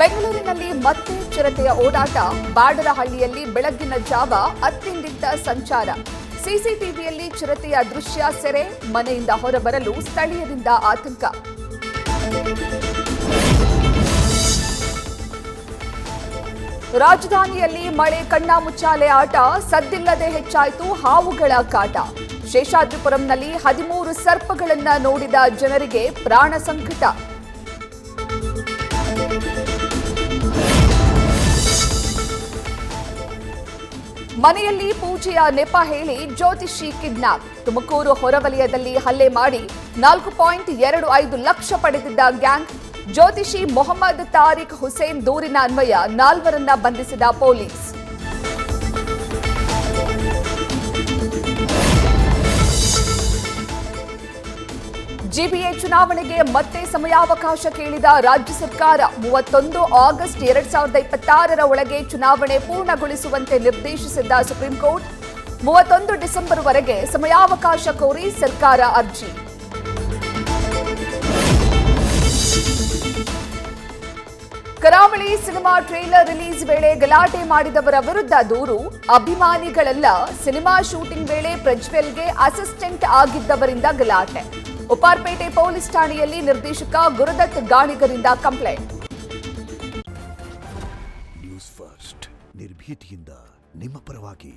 ಬೆಂಗಳೂರಿನಲ್ಲಿ ಮತ್ತೆ ಚಿರತೆಯ ಓಡಾಟ. ಬಾಡರಹಳ್ಳಿಯಲ್ಲಿ ಬೆಳಗ್ಗಿನ ಜಾವ ಅತ್ತಿಂದಿತ್ತ ಸಂಚಾರ. ಸಿಸಿಟಿವಿಯಲ್ಲಿ ಚಿರತೆಯ ದೃಶ್ಯ ಸೆರೆ. ಮನೆಯಿಂದ ಹೊರಬರಲು ಸ್ಥಳೀಯರಿಂದ ಆತಂಕ. ರಾಜಧಾನಿಯಲ್ಲಿ ಮಳೆ ಕಣ್ಣಾಮುಚ್ಚಾಲೆ ಆಟ. ಸದ್ದಿಲ್ಲದೆ ಹೆಚ್ಚಾಯಿತು ಹಾವುಗಳ ಕಾಟ. ಶೇಷಾದ್ರಿಪುರಂನಲ್ಲಿ 13 ಸರ್ಪಗಳನ್ನ ನೋಡಿದ ಜನರಿಗೆ ಪ್ರಾಣ ಸಂಕಟ. ಮನೆಯಲ್ಲಿ ಪೂಜೆಯ ನೆಪ ಹೇಳಿ ಜ್ಯೋತಿಷಿ ಕಿಡ್ನಾಪ್. ತುಮಕೂರು ಹೊರವಲಯದಲ್ಲಿ ಹಲ್ಲೆ ಮಾಡಿ 4.25 ಲಕ್ಷ ಪಡೆದಿದ್ದ ಗ್ಯಾಂಗ್. ಜ್ಯೋತಿಷಿ ಮೊಹಮ್ಮದ್ ತಾರಿಕ್ ಹುಸೇನ್ ದೂರಿನ ಅನ್ವಯ 4ರನ್ನ ಬಂಧಿಸಿದ ಪೊಲೀಸ್. ಜಿಬಿಎ ಚುನಾವಣೆಗೆ ಮತ್ತೆ ಸಮಯಾವಕಾಶ ಕೇಳಿದ ರಾಜ್ಯ ಸರ್ಕಾರ. 31 ಆಗಸ್ಟ್ 2026ರ ಒಳಗೆ ಚುನಾವಣೆ ಪೂರ್ಣಗೊಳಿಸುವಂತೆ ನಿರ್ದೇಶಿಸಿದ್ದ ಸುಪ್ರೀಂ ಕೋರ್ಟ್ 31 ಡಿಸೆಂಬರ್ವರೆಗೆ ಸಮಯಾವಕಾಶ ಕೋರಿ ಸರ್ಕಾರ ಅರ್ಜಿ. ಕರಾವಳಿ ಸಿನಿಮಾ ಟ್ರೇಲರ್ ರಿಲೀಸ್ ವೇಳೆ ಗಲಾಟೆ ಮಾಡಿದವರ ವಿರುದ್ಧ ದೂರು. ಅಭಿಮಾನಿಗಳೆಲ್ಲ ಸಿನಿಮಾ ಶೂಟಿಂಗ್ ವೇಳೆ ಪ್ರಜ್ವಲ್ಗೆ ಅಸಿಸ್ಟೆಂಟ್ ಆಗಿದ್ದವರಿಂದ ಗಲಾಟೆ. ಉಪ್ಪಾರಪೇಟೆ ಪೊಲೀಸ್ ಠಾಣೆಯಲ್ಲಿ ನಿರ್ದೇಶಕ ಗುರುದತ್ ಗಾಣಿಗರಿಂದ ಕಂಪ್ಲೇಂಟ್. ನ್ಯೂಸ್ ಫಸ್ಟ್ ನಿರ್ಭೀತಿಯಿಂದ ನಿಮ್ಮ ಪರವಾಗಿ.